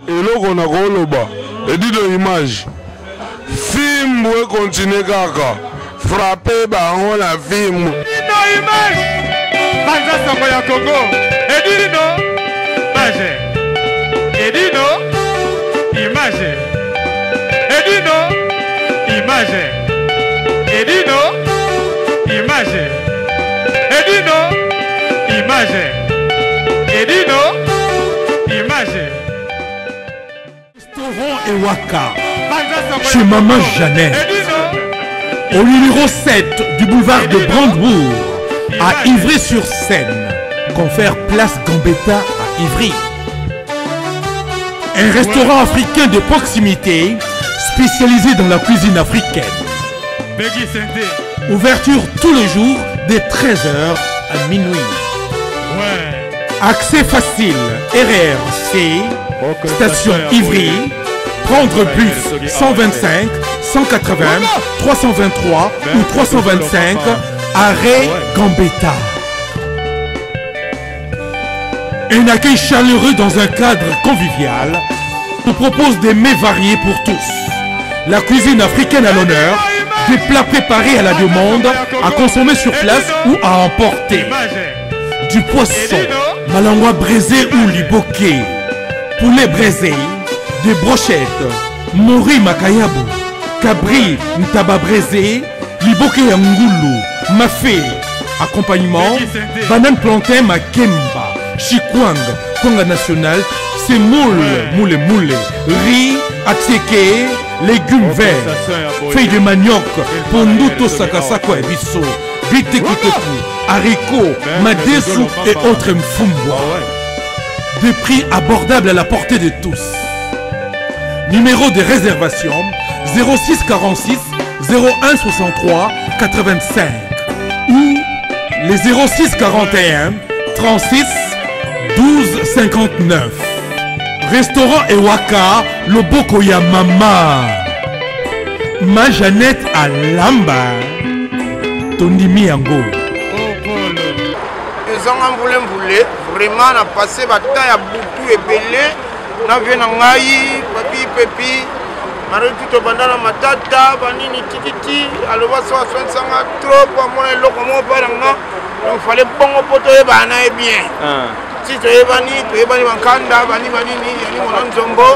eloko na koloba edito image film we continue kaka frapper bango na film no image banza sango ya Congo edino image edino image edino image edino image edino image edino image Restaurant Ewaka chez Maman Jeannette au numéro 7 du boulevard de Brandebourg à Ivry-sur-Seine. Confère place Gambetta à Ivry. Un restaurant africain de proximité spécialisé dans la cuisine africaine. Ouverture tous les jours de 13h à minuit. Accès facile, RRC, station Ivry, prendre bus 125, 180, 323 ou 325, arrêt Gambetta. Un accueil chaleureux dans un cadre convivial nous propose des mets variés pour tous. La cuisine africaine à l'honneur, des plats préparés à la demande, à consommer sur place ou à emporter. Du poisson, malangwa braisé ou liboké, poulet braisé, des brochettes, mori makayabu, cabri ntaba braisé, liboké yangoulou, mafé, accompagnement, banane plantain makemba, chikwang, konga national, semoule, moule, riz, atseke, légumes verts, feuilles de manioc, ponduto sakasako ebiso, bitekuteku, haricots, madesu et autres mfumbwa. Des prix abordables à la portée de tous. Numéro de réservation 06 46 01 63 85 ou les 06 41 36 12 59. Restaurant Ewaka, Loboko ya Mama. Ma Jeannette à Lamba. Tondimi Yango. Vraiment, on a passé la temps à Boutou et Belé. On a vu Nangaï, Papi, Pépi. Marutu Bandana Matata, Banini Titi. Alors, on va se faire trop pour moi. Il fallait bon poto et bana et bien. Si tu es bani, tu es bani Mankanda, bani Manini, yani mon Zombo,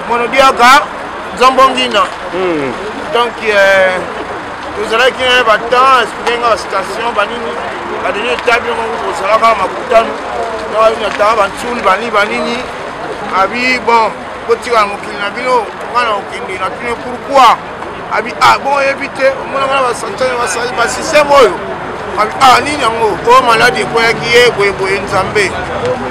mon Diaka, Zombongina. Donc, vous allez qui est battant, expliquer la station, banini, la dernière table, vous serez à Makutano, dans une table, Bansoul, Bani, Banini, Abi, bon, petit à Mokinabino, on a aucune idée, pourquoi Abi, ah bon, évitez, on va s'entendre, on va s'entendre, c'est moi. Ah, ni nango, oh malade quoi qui est, quoi nzambe.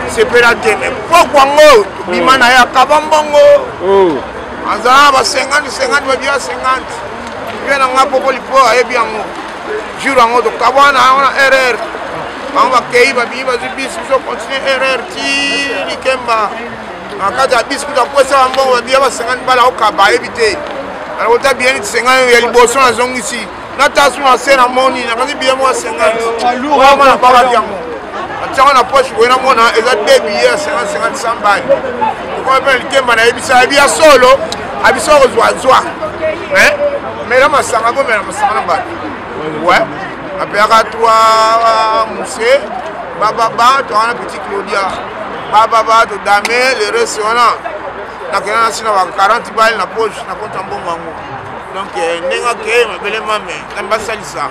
C'est pas la tête, mais pourquoi ngo, bimana ya kabambongo. Azala ba 50 ba dia 50. Bien nga popo lipo aye bien ngo. Jura ngo to kabana ona erreur. Bamba kei ba biba zibis so continuer erreur ti likemba. Akata bis kuta kwesa mbongo dia ba 50 bala okaba éviter. Alors ta bien 50 ya liboso na zongi ici. Natation à scène à moni, n'a pas bien moi 50. Vraiment la parole bien moi. Tiens on approche, on a mon et ça des billets 50 100 balles. Pourquoi pas le thème na ebisa ebia solo, abisa ozoa. Hein? Mais là ma sanga go mais ma sanga ba. Ouais. Après à toi Moussé, baba to un petit Claudia. Baba to Damé le restaurant. Na kana sina 40 balles na poche na compte en bon mango. Donc, nenga ke mabele mame namba salisa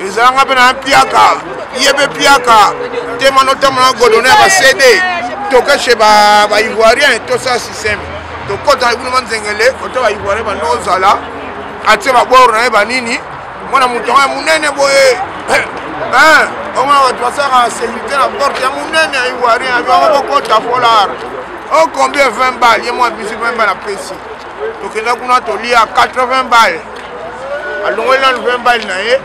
ezanga pena piaka yebe piaka tema notamment godonner ba CD to ka chez ba ivoirien to ça système to kota ibuna manzengele to ba ivoirien ba nozala ate ba bor na ba nini mona mutonga munene boye on va passer à sécurité la porte ya munene ivoirien avec ko kota folar oh combien 20 balles y moi bisi 20 balles à précis. Donc on a toli à 80 balles. Alors on a 20 balles naé,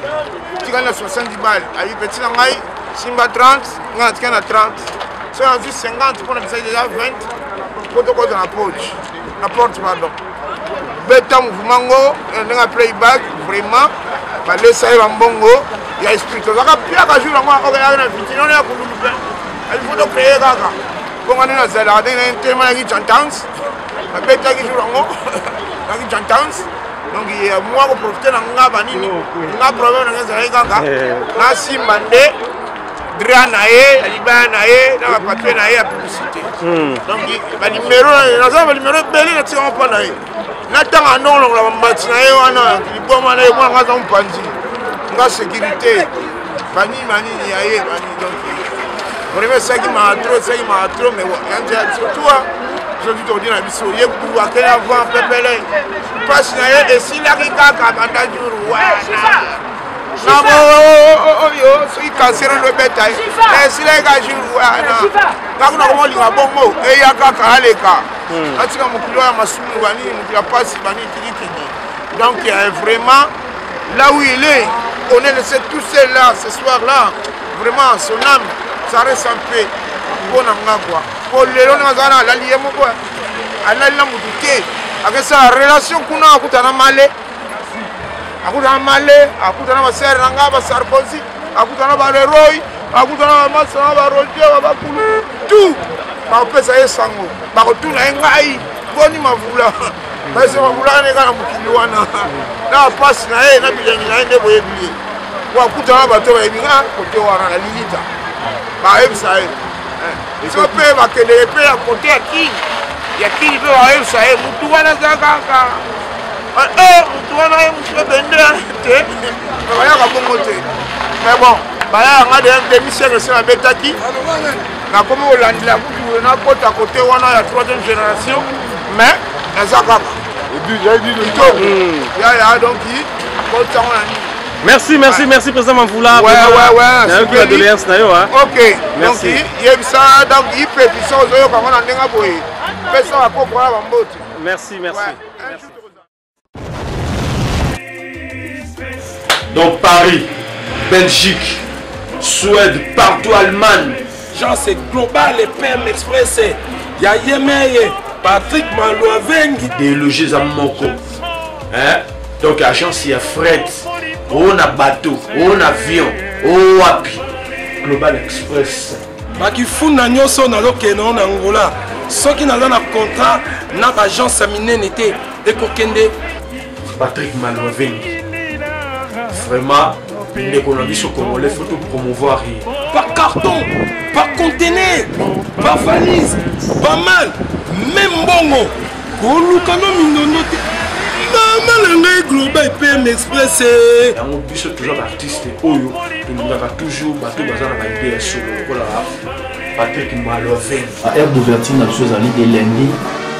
tu gagnes 70 balles. Avec petit nangai, simba 30, on a 30. Si on a vu 50, on a déjà 20. Pour te dans la poche, la porte pardon. Beta mouvement, on a playback vraiment. Bah laisse ça bongo, il y a esprit. Donc on a pire qu'à jour moi, on a une fille, on a pour nous. Il faut donc créer gaga. Quand on a zéro, on a un thème qui chantance. abetaki jour yango naki jantance donc moi ko profiter na nga banini nga problème na ngeza kaka na simba nde dra na ye aliba na ye na papier na ye ya publicité donc ba numéro na ba numéro belé na tika mpa na ye na tanga ndongo la mbati na ye wana liboma na ye mwa nga za mpanzi nga sécurité bani ya ye bani donc vraiment ça qui m'a trop mais surtout aujourd'hui on dit na biso ye ku akela avant pepele passe na ye et si la kaka banda jour na bo yo si cancer le bétail et si la ka jour na kuna ko linga bongo e ya kaka aleka atika mukilo ya masumu bani mukila passe bani tikiki donc vraiment là où il est on est laissé tous là ce soir là vraiment son âme ça reste en paix pour nga quoi pour les gens na la lié moko ala la mutuke akesa relation kuna akutana male akutana baser nga ba Sarkozy akutana ba Leroy akutana ba Massa ba Roger ba Kulu tout ba pesa yesango ba ko tuna ngai boni mavula basi mavula ne kana mukiliwana na passe na ye na bilengi na ende boyebi wa kutana ba to ebinga kote wana la lilita ba ebisa so pe ba kende pe a kote aki ya kili pe wa ebisa mutu wana zaka mutu wana mutu bendera te ba ya ka bongo te mais bon ba ya nga de demi-siècle c'est la betaki na comme olandila kutu na kota kote wana ya troisième génération mais na zaka j'ai dit le top ya donc kota wana ni Merci, président Mamvoula. Ouais. C'est une doléance, hein. Ok. Merci. Donc, il y a ça, donc il peut puissance, comment on a déjà boyé. Personne à quoi pour la bambote. Merci. Donc Paris, Belgique, Suède, partout Allemagne. Genre c'est global et PM Express. Il y a Yemeye, Patrick Malouavengi. Délogés à Moko. Hein? Donc la chance il y a fret. On a bateau, on a avion, on a Global Express. Baki funa nyoso na lokeno na Angola. Soki na lana contrat na agence minene te ekokende Patrick Malouavengi. Vraiment, l'économie sur Congolais, il faut tout promouvoir. Par carton, par conteneur, par valise, pas mal, même bongo. Kolukano minonote. Maman global PM Express. On bise toujours l'artiste Oyo. Il nous a toujours battu dans la idée sur le Patrick Malouavengi. À aire d'ouverture, nous sommes allés de lundi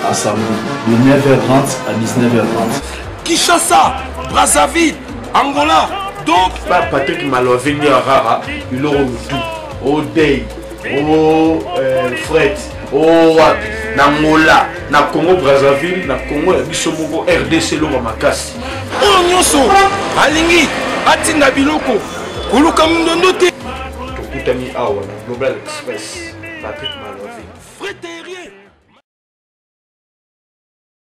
à samedi, de 9h30 à 19h30. Kinshasa, Brazzaville, Angola. Donc, Patrick Malouavengi à Rara, il aura le tout. Au Day, au Fred, au Wapi, Angola, na Congo Brazzaville, na Congo Bisomoko, RDC Loma Makasi. Oh Nyoso, Alingi, Atina Biloko, Kuluka Mundonote. Tokutani Awa, Global Express, Patrick Malouavengi. Frétérier.